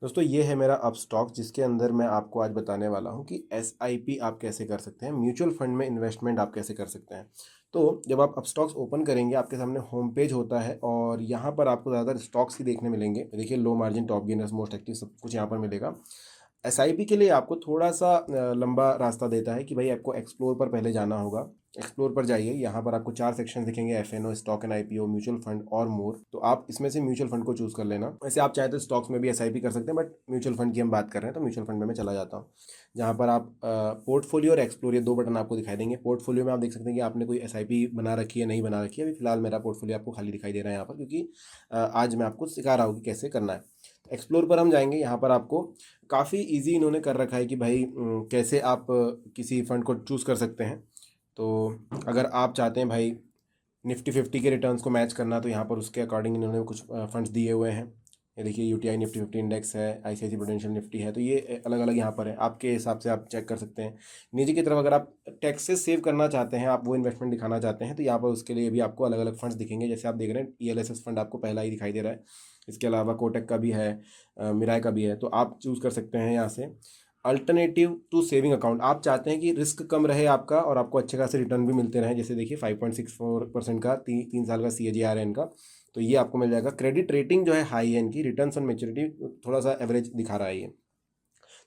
दोस्तों ये है मेरा अप स्टॉक, जिसके अंदर मैं आपको आज बताने वाला हूँ कि एसआईपी आप कैसे कर सकते हैं, म्यूचुअल फंड में इन्वेस्टमेंट आप कैसे कर सकते हैं। तो जब आप अप स्टॉक्स ओपन करेंगे, आपके सामने होम पेज होता है और यहाँ पर आपको ज़्यादातर स्टॉक्स ही देखने मिलेंगे। देखिए, low margin, top gainers, most active, सब कुछ यहाँ पर मिलेगा। एसआईपी के लिए आपको थोड़ा सा लंबा रास्ता देता है कि भाई आपको एक्सप्लोर पर पहले जाना होगा। एक्सप्लोर पर जाइए, यहाँ पर आपको 4 सेक्शन दिखेंगे, F N O, stock and IPO, mutual fund और मोर। तो आप इसमें से म्यूचुअल फंड को चूज कर लेना। वैसे आप चाहे तो स्टॉक्स में भी एसआईपी कर सकते हैं, बट म्यूचुअल फंड की हम बात कर रहे हैं तो म्यूचुअल फंड में मैं चला जाता हूँ। जहाँ पर आप पोर्टफोलियो और एक्सप्लोर, ये 2 बटन आपको दिखाई देंगे। पोर्टफोलियो में आप देख सकते हैं कि आपने कोई एसआईपी बना रखी है, नहीं बना रखी है। अभी फिलहाल मेरा पोर्टफोलियो आपको खाली दिखाई दे रहा है यहाँ पर, क्योंकि आज मैं आपको सिखा रहा हूँ कि कैसे करना है। एक्सप्लोर पर हम जाएंगे, यहाँ पर आपको काफ़ी इजी इन्होंने कर रखा है कि भाई कैसे आप किसी फंड को चूज़ कर सकते हैं। तो अगर आप चाहते हैं भाई निफ्टी 50 के रिटर्न्स को मैच करना, तो यहाँ पर उसके अकॉर्डिंग इन्होंने कुछ फंड्स दिए हुए हैं। ये देखिए, यूटीआई निफ्टी 50 इंडेक्स है, आईसीआईसी प्रूडेंशियल निफ्टी है। तो ये अलग अलग यहाँ पर है, आपके हिसाब से आप चेक कर सकते हैं। नीचे की तरफ अगर आप टैक्सेस सेव करना चाहते हैं, आप वो इन्वेस्टमेंट दिखाना चाहते हैं, तो यहाँ पर उसके लिए भी आपको अलग अलग फंड्स दिखेंगे। जैसे आप देख रहे हैं, ईएलएसएस फंड आपको पहला ही दिखाई दे रहा है। इसके अलावा कोटक का भी है, मिराय का भी है। तो आप चूज़ कर सकते हैं यहाँ से अल्टरनेटिव टू सेविंग अकाउंट। आप चाहते हैं कि रिस्क कम रहे आपका और आपको अच्छे खासे रिटर्न भी मिलते रहे। जैसे देखिए, 5.64% का 3 साल का CAGR है इनका। तो ये आपको मिल जाएगा। क्रेडिट रेटिंग जो है हाई है इनकी, रिटर्न्स ऑन मैच्योरिटी थोड़ा सा एवरेज दिखा रहा है ये।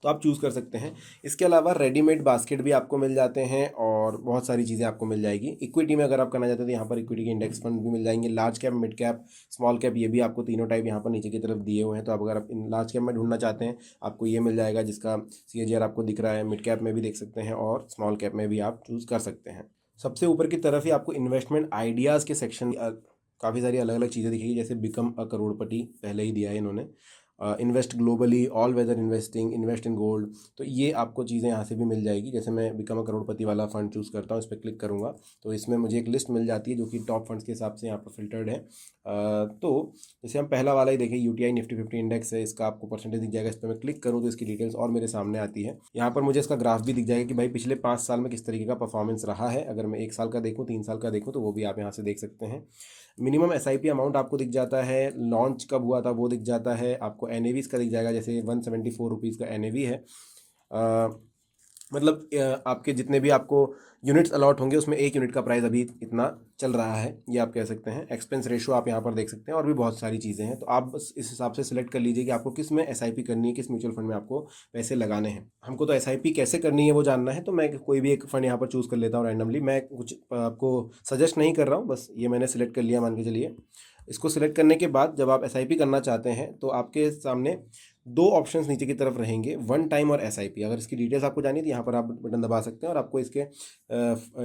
तो आप चूज़ कर सकते हैं। इसके अलावा रेडीमेड बास्केट भी आपको मिल जाते हैं और बहुत सारी चीज़ें आपको मिल जाएगी। इक्विटी में अगर आप करना चाहते हैं तो यहाँ पर इक्विटी के इंडेक्स फंड भी मिल जाएंगे। Large cap, mid cap, small cap, ये भी आपको तीनों टाइप यहाँ पर नीचे की तरफ दिए हुए हैं। तो आप अगर आप इन लार्ज कैप में ढूंढना चाहते हैं, आपको ये मिल जाएगा जिसका CAGR आपको दिख रहा है। मिड कैप में भी देख सकते हैं और स्मॉल कैप में भी आप चूज़ कर सकते हैं। सबसे ऊपर की तरफ ही आपको इन्वेस्टमेंट आइडियाज़ के सेक्शन काफ़ी सारी अलग अलग चीज़ें दिखेगी। जैसे बिकम अ करोड़पति पहले ही दिया है इन्होंने। Invest globally, all weather investing, invest in gold. तो ये आपको चीज़ें यहाँ से भी मिल जाएगी। जैसे मैं बिकम अ करोड़पति वाला फंड चूज़ करता हूँ, इस पर क्लिक करूँगा तो इसमें मुझे एक लिस्ट मिल जाती है जो कि टॉप फंड्स के हिसाब से यहाँ पर फिल्टर्ड है। तो जैसे हम पहला वाला ही देखें, यूटीआई निफ्टी 50 इंडेक्स है, इसका आपको परसेंटेज दिख जाएगा। इस पर मैं क्लिक करूँ तो इसकी डिटेल्स और मेरे सामने आती है। यहाँ पर मुझे इसका ग्राफ भी दिख जाएगा कि भाई पिछले 5 साल में किस तरीके का परफॉर्मेंस रहा है। अगर मैं 1 साल का देखूँ, 3 साल का देखूँ, तो वो भी आप यहाँ से देख सकते हैं। मिनिमम एसआईपी अमाउंट आपको दिख जाता है, लॉन्च कब हुआ था वो दिख जाता है, आपको एनएवीज का दिख जाएगा। जैसे 174 रुपीज़ का एनएवी है। मतलब आपके जितने भी आपको यूनिट्स अलॉट होंगे, उसमें 1 यूनिट का प्राइस अभी इतना चल रहा है, ये आप कह सकते हैं। एक्सपेंस रेशो आप यहाँ पर देख सकते हैं और भी बहुत सारी चीज़ें हैं। तो आप बस इस हिसाब से सिलेक्ट कर लीजिए कि आपको किस में एसआईपी करनी है, किस म्यूचुअल फंड में आपको पैसे लगाने हैं। हमको तो एसआईपी कैसे करनी है वो जानना है, तो मैं कोई भी एक फंड यहाँ पर चूज़ कर लेता हूँ रैंडमली। मैं कुछ आपको सजेस्ट नहीं कर रहा हूँ, बस ये मैंने सिलेक्ट कर लिया, मान के चलिए। इसको सिलेक्ट करने के बाद जब आप एसआईपी करना चाहते हैं तो आपके सामने 2 ऑप्शंस नीचे की तरफ रहेंगे, वन टाइम और एसआईपी। अगर इसकी डिटेल्स आपको जानी है तो यहाँ पर आप बटन दबा सकते हैं और आपको इसके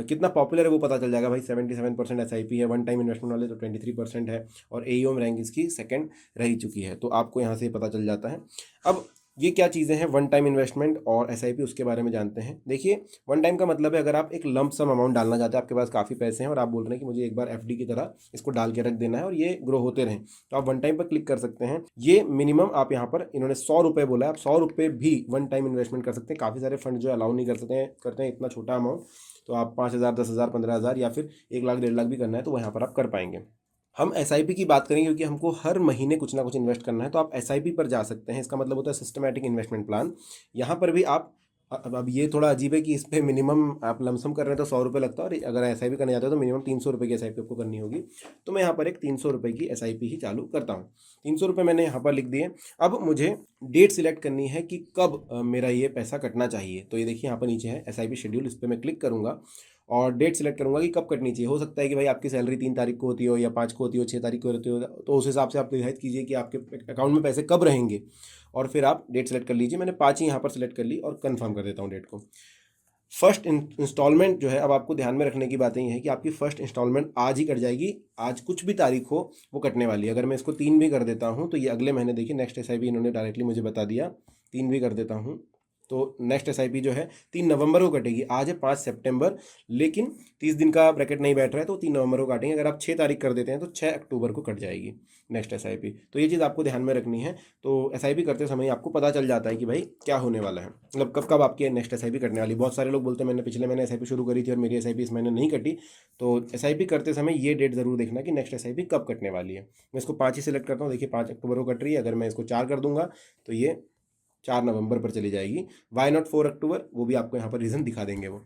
कितना पॉपुलर है वो पता चल जाएगा। भाई 77% एसआईपी है, वन टाइम इन्वेस्टमेंट वाले तो 23% है, और एईएम रैंक इसकी सेकंड रह चुकी है। तो आपको यहाँ से पता चल जाता है। अब ये क्या चीज़ें हैं, वन टाइम इन्वेस्टमेंट और एसआईपी, उसके बारे में जानते हैं। देखिए, वन टाइम का मतलब है अगर आप एक लंप सम अमाउंट डालना चाहते हैं, आपके पास काफ़ी पैसे हैं और आप बोल रहे हैं कि मुझे एक बार एफडी की तरह इसको डाल के रख देना है और ये ग्रो होते रहें, तो आप वन टाइम पर क्लिक कर सकते हैं। ये मिनिमम आप यहाँ पर, इन्होंने 100 रुपये बोला है, आप 100 रुपये भी वन टाइम इन्वेस्टमेंट कर सकते हैं। काफ़ी सारे फंड जो अलाउ नहीं करते हैं इतना छोटा अमाउंट। तो आप 5,000, 10,000, 15,000 या फिर 1 लाख, 1.5 लाख भी करना है तो वो यहाँ पर आप कर पाएंगे। हम एसआईपी की बात करेंगे क्योंकि हमको हर महीने कुछ ना कुछ इन्वेस्ट करना है, तो आप एसआईपी पर जा सकते हैं। इसका मतलब होता है सिस्टमैटिक इन्वेस्टमेंट प्लान। यहाँ पर भी आप, अब ये थोड़ा अजीब है कि इस पर मिनिमम आप लमसम कर रहे हैं तो 100 रुपये लगता है, और अगर एसआईपी करने जाते हो तो मिनिमम 300 रुपये की एसआईपी आपको करनी होगी। तो मैं यहाँ पर एक 300 रुपये की एसआईपी ही चालू करता हूँ। 300 रुपये मैंने यहाँ पर लिख दिए। अब मुझे डेट सिलेक्ट करनी है कि कब मेरा ये पैसा कटना चाहिए। तो ये देखिए, यहाँ पर नीचे है एसआईपी शेड्यूल, इस पर मैं क्लिक करूँगा और डेट सेलेक्ट करूंगा कि कब कटनी चाहिए। हो सकता है कि भाई आपकी सैलरी 3 तारीख को होती हो या 5 को होती हो, 6 तारीख को होती हो, तो उस हिसाब से आप निर्धारित कीजिए कि आपके अकाउंट में पैसे कब रहेंगे और फिर आप डेट सेलेक्ट कर लीजिए। मैंने 5 ही यहाँ पर सेलेक्ट कर ली और कंफर्म कर देता हूँ डेट को। फर्स्ट इंस्टॉलमेंट जो है, अब आपको ध्यान में रखने की बातें ये है कि आपकी फर्स्ट इंस्टॉलमेंट आज ही कट जाएगी। आज कुछ भी तारीख हो वो कटने वाली है। अगर मैं इसको 3 भी कर देता हूँ तो ये अगले महीने, देखिए नेक्स्ट एसआईपी इन्होंने डायरेक्टली मुझे बता दिया, 3 भी कर देता हूँ तो नेक्स्ट एसआईपी जो है 3 नवंबर को कटेगी। आज है 5 सितंबर, लेकिन 30 दिन का ब्रैकेट नहीं बैठ रहा है तो 3 नवंबर को काटेंगे। अगर आप 6 तारीख कर देते हैं तो 6 अक्टूबर को कट जाएगी नेक्स्ट एसआईपी। तो ये चीज़ आपको ध्यान में रखनी है। तो एसआईपी करते समय आपको पता चल जाता है कि भाई क्या होने वाला है, मतलब कब कब आपकी नेक्स्ट एसआईपी कटने वाली। बहुत सारे लोग बोलते हैं मैंने पिछले महीने एसआईपी शुरू करी थी और मेरी एसआईपी इस महीने नहीं कटी। तो एसआईपी करते समय ये डेट जरूर देखना कि नेक्स्ट एसआईपी कब कटने वाली है। मैं इसको 5 ही सिलेक्ट करता हूँ। देखिए 5 अक्टूबर को कट रही है। अगर मैं इसको 4 कर दूंगा तो ये 4 नवंबर पर चली जाएगी। वाई नॉट 4 अक्टूबर, वो भी आपको यहाँ पर रीज़न दिखा देंगे। वो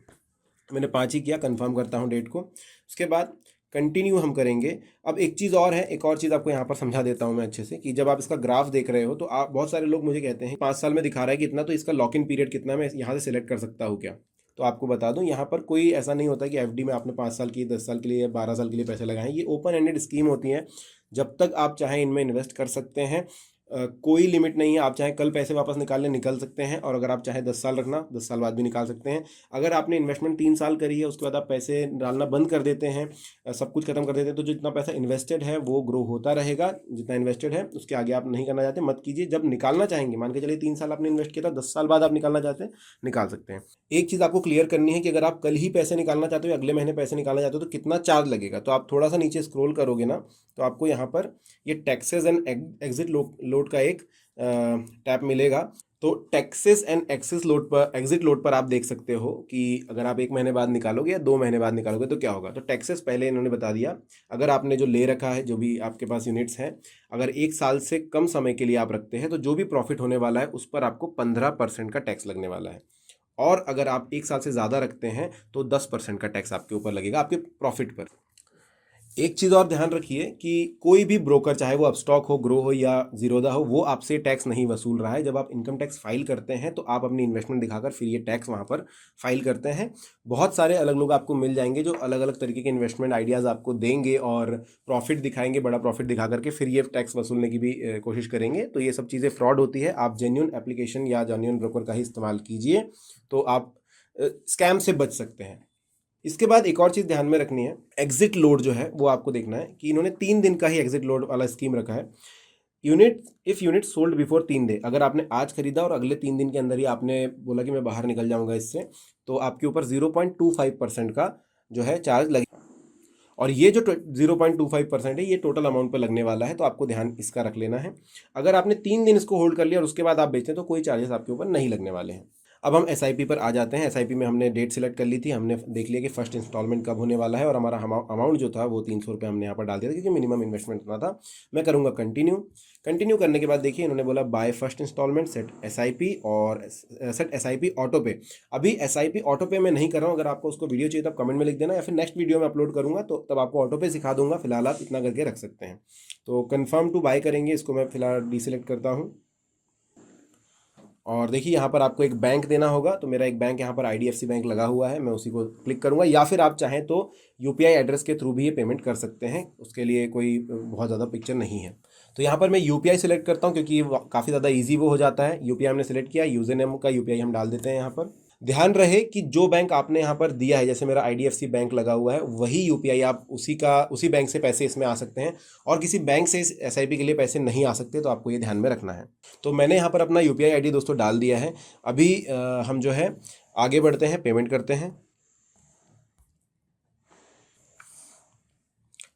मैंने 5 ही किया, कंफर्म करता हूँ डेट को। उसके बाद कंटिन्यू हम करेंगे। अब एक चीज़ और है, एक और चीज़ आपको यहाँ पर समझा देता हूँ मैं अच्छे से, कि जब आप इसका ग्राफ देख रहे हो तो आप, बहुत सारे लोग मुझे कहते हैं 5 साल में दिखा रहा है कि इतना, तो इसका लॉक इन पीरियड कितना है, मैं यहाँ से सिलेक्ट कर सकता हूँ क्या। तो आपको बता दूं, यहाँ पर कोई ऐसा नहीं होता कि एफडी में आपने 5 साल की, 10 साल के लिए या 12 साल के लिए पैसे लगाएं। ये ओपन एंडेड स्कीम होती है, जब तक आप चाहें इनमें इन्वेस्ट कर सकते हैं। कोई लिमिट नहीं है। आप चाहे कल पैसे वापस निकालने निकल सकते हैं, और अगर आप चाहें 10 साल रखना, 10 साल बाद भी निकाल सकते हैं। अगर आपने इन्वेस्टमेंट 3 साल करी है, उसके बाद आप पैसे डालना बंद कर देते हैं, सब कुछ खत्म कर देते हैं, तो जितना पैसा इन्वेस्टेड है वो ग्रो होता रहेगा। जितना इन्वेस्टेड है उसके आगे आप नहीं करना चाहते, मत कीजिए। जब निकालना चाहेंगे, मान के चलिए 3 साल आपने इन्वेस्ट किया था, 10 साल बाद आप निकालना चाहते हैं, निकाल सकते हैं। एक चीज़ आपको क्लियर करनी है कि अगर आप कल ही पैसे निकालना चाहते हो या अगले महीने पैसे निकालना चाहते हो तो कितना चार्ज लगेगा। तो आप थोड़ा सा नीचे स्क्रॉल करोगे ना, तो आपको यहाँ पर ये टैक्सेस एंड एग्जिट लोड का एक टैब मिलेगा। तो टैक्सेस एंड एक्सिस लोड पर, एग्जिट लोड पर आप देख सकते हो कि अगर आप 1 महीने बाद निकालोगे या 2 महीने बाद निकालोगे तो क्या होगा। तो टैक्सेस पहले इन्होंने बता दिया। अगर आपने जो ले रखा है, जो भी आपके पास यूनिट्स हैं, अगर 1 साल से कम समय के लिए आप रखते हैं तो जो भी प्रॉफिट होने वाला है उस पर आपको 15% का टैक्स लगने वाला है। और अगर आप 1 साल से ज़्यादा रखते हैं तो 10% का टैक्स आपके ऊपर लगेगा, आपके प्रॉफिट पर। एक चीज़ और ध्यान रखिए कि कोई भी ब्रोकर, चाहे वो अपस्टॉक हो, ग्रो हो या जीरोदा हो, वो आपसे टैक्स नहीं वसूल रहा है। जब आप इनकम टैक्स फाइल करते हैं तो आप अपनी इन्वेस्टमेंट दिखाकर फिर ये टैक्स वहाँ पर फाइल करते हैं। बहुत सारे अलग लोग आपको मिल जाएंगे जो अलग अलग तरीके के इन्वेस्टमेंट आइडियाज़ आपको देंगे और प्रॉफिट दिखाएंगे, बड़ा प्रॉफिट दिखा करके फिर ये टैक्स वसूलने की भी कोशिश करेंगे। तो ये सब चीज़ें फ्रॉड होती है। आप जेन्युइन एप्लीकेशन या जेन्युइन ब्रोकर का ही इस्तेमाल कीजिए, तो आप स्कैम से बच सकते हैं। इसके बाद एक और चीज़ ध्यान में रखनी है, एग्जिट लोड जो है वो आपको देखना है कि इन्होंने 3 दिन का ही एग्जिट लोड वाला स्कीम रखा है। यूनिट सोल्ड बिफोर 3 डे, अगर आपने आज खरीदा और अगले 3 दिन के अंदर ही आपने बोला कि मैं बाहर निकल जाऊंगा इससे, तो आपके ऊपर 0.25% का जो है चार्ज लगेगा। और ये जो 0.25% है ये टोटल अमाउंट पर लगने वाला है, तो आपको ध्यान इसका रख लेना है। अगर आपने 3 दिन इसको होल्ड कर लिया और उसके बाद आप बेचते हैं तो कोई चार्जेस आपके ऊपर नहीं लगने वाले हैं। अब हम एसआईपी पर आ जाते हैं। एसआईपी में हमने डेट सेलेक्ट कर ली थी, हमने देख लिया कि फर्स्ट इंस्टॉलमेंट कब होने वाला है, और हमारा अमाउंट जो था वो 300 रुपये हमने यहाँ पर डाल दिया था क्योंकि मिनिमम इन्वेस्टमेंट इतना था। मैं करूँगा कंटिन्यू करने के बाद देखिए इन्होंने बोला buy first instalment set SIP और सेट एसआईपी ऑटो पे। अभी एसआईपी ऑटो पे मैं नहीं कर रहा हूँ। अगर आपको उसको वीडियो चाहिए तो आप कमेंट में लिख देना, या फिर नेक्स्ट वीडियो में अपलोड करूँगा तो तब आपको ऑटो पे सिखा दूंगा। फिलहाल आप इतना करके रख सकते हैं। तो कन्फर्म टू बाय करेंगे, इसको मैं फिलहाल डीसेलेक्ट करता हूँ। और देखिए यहाँ पर आपको एक बैंक देना होगा, तो मेरा एक बैंक यहाँ पर आईडीएफसी बैंक लगा हुआ है, मैं उसी को क्लिक करूँगा। या फिर आप चाहें तो यूपीआई एड्रेस के थ्रू भी ये पेमेंट कर सकते हैं, उसके लिए कोई बहुत ज़्यादा पिक्चर नहीं है। तो यहाँ पर मैं यूपीआई सेलेक्ट करता हूँ क्योंकि काफ़ी ज़्यादा ईजी वो हो जाता है। यूपीआई हमने सेलेक्ट किया, यूजर नेम का यूपीआई हम डाल देते हैं यहाँ पर। ध्यान रहे कि जो बैंक आपने यहाँ पर दिया है, जैसे मेरा आईडीएफसी बैंक लगा हुआ है, वही यूपीआई आप उसी बैंक से पैसे इसमें आ सकते हैं, और किसी बैंक से इस एसआईपी के लिए पैसे नहीं आ सकते। तो आपको ये ध्यान में रखना है। तो मैंने यहाँ पर अपना यूपीआई आईडी दोस्तों डाल दिया है। अभी हम जो है आगे बढ़ते हैं, पेमेंट करते हैं।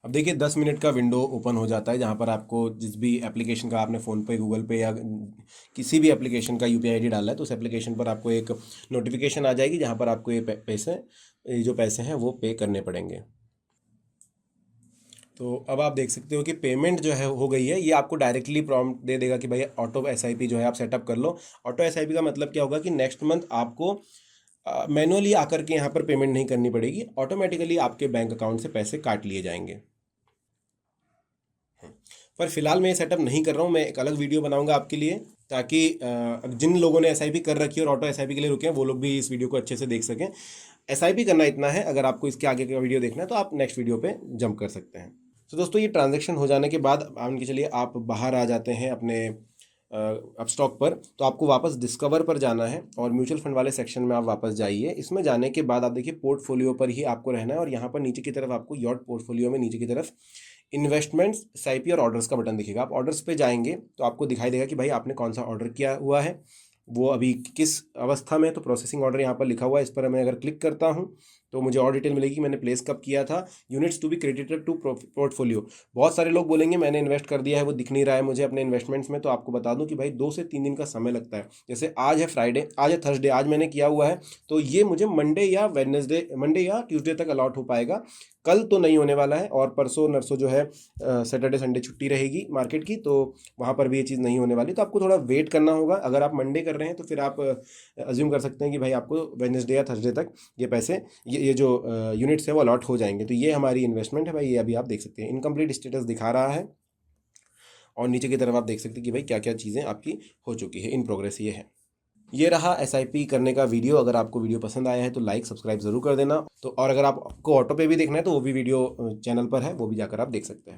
अब देखिए 10 मिनट का विंडो ओपन हो जाता है, जहाँ पर आपको जिस भी एप्लीकेशन का आपने फ़ोनपे, गूगल पे या किसी भी एप्लीकेशन का यूपीआई आईडी डाला है, तो उस एप्लीकेशन पर आपको एक नोटिफिकेशन आ जाएगी जहाँ पर आपको ये जो पैसे हैं वो पे करने पड़ेंगे। तो अब आप देख सकते हो कि पेमेंट जो है हो गई है। ये आपको डायरेक्टली प्रॉम्प्ट दे देगा कि भाई ऑटो एसआईपी जो है आप सेटअप कर लो। ऑटो एसआईपी का मतलब क्या होगा कि नेक्स्ट मंथ आपको मैनुअली आकर के यहाँ पर पेमेंट नहीं करनी पड़ेगी, ऑटोमेटिकली आपके बैंक अकाउंट से पैसे काट लिए जाएंगे। पर फिलहाल मैं ये सेटअप नहीं कर रहा हूँ, मैं एक अलग वीडियो बनाऊंगा आपके लिए, ताकि जिन लोगों ने एसआईपी कर रखी है और ऑटो एसआईपी के लिए रुके हैं वो लोग भी इस वीडियो को अच्छे से देख सकें। एसआईपी करना इतना है, अगर आपको इसके आगे का वीडियो देखना है तो आप नेक्स्ट वीडियो पे जंप कर सकते हैं। तो दोस्तों ये ट्रांजैक्शन हो जाने के बाद मान के चलिए आप बाहर आ जाते हैं अपने अपस्टॉक पर, तो आपको वापस डिस्कवर पर जाना है और म्यूचुअल फंड वाले सेक्शन में आप वापस जाइए। इसमें जाने के बाद आप देखिए पोर्टफोलियो पर ही आपको रहना है, और यहाँ पर नीचे की तरफ आपको योर पोर्टफोलियो में नीचे की तरफ इन्वेस्टमेंट्स, एसआईपी और ऑर्डर्स का बटन दिखेगा। आप ऑर्डर्स पे जाएंगे तो आपको दिखाई देगा कि भाई आपने कौन सा ऑर्डर किया हुआ है। वो अभी किस अवस्था में है, तो प्रोसेसिंग ऑर्डर यहाँ पर लिखा हुआ है, इस पर मैं अगर क्लिक करता हूँ तो मुझे और डिटेल मिलेगी मैंने प्लेस कब किया था। Units to be credited to portfolio. बहुत सारे लोग बोलेंगे मैंने इन्वेस्ट कर दिया है, वो दिख नहीं रहा है मुझे अपने इन्वेस्टमेंट्स में। तो आपको बता दूं कि भाई 2 से 3 दिन का समय लगता है। जैसे आज है फ्राइडे, आज है थर्सडे, आज मैंने किया हुआ है, तो ये मुझे मंडे या ट्यूसडे तक अलॉट हो पाएगा। कल तो नहीं होने वाला है, और परसों नरसों जो है सैटरडे संडे छुट्टी रहेगी मार्केट की, तो वहाँ पर भी ये चीज़ नहीं होने वाली। तो आपको थोड़ा वेट करना होगा। अगर आप मंडे कर रहे हैं तो फिर आप अज्यूम कर सकते हैं कि भाई आपको वेडनेसडे या थर्सडे तक ये पैसे, ये जो यूनिट्स है वो अलॉट हो जाएंगे। तो ये हमारी इन्वेस्टमेंट है भाई, ये अभी आप देख सकते हैं इनकम्प्लीट स्टेटस दिखा रहा है। और नीचे की तरफ आप देख सकते हैं कि भाई क्या क्या चीज़ें आपकी हो चुकी है, इन प्रोग्रेस ये है। ये रहा एसआईपी करने का वीडियो। अगर आपको वीडियो पसंद आया है तो लाइक सब्सक्राइब ज़रूर कर देना। तो और अगर आपको ऑटो पे भी देखना है तो वो भी वीडियो चैनल पर है, वो भी जाकर आप देख सकते हैं।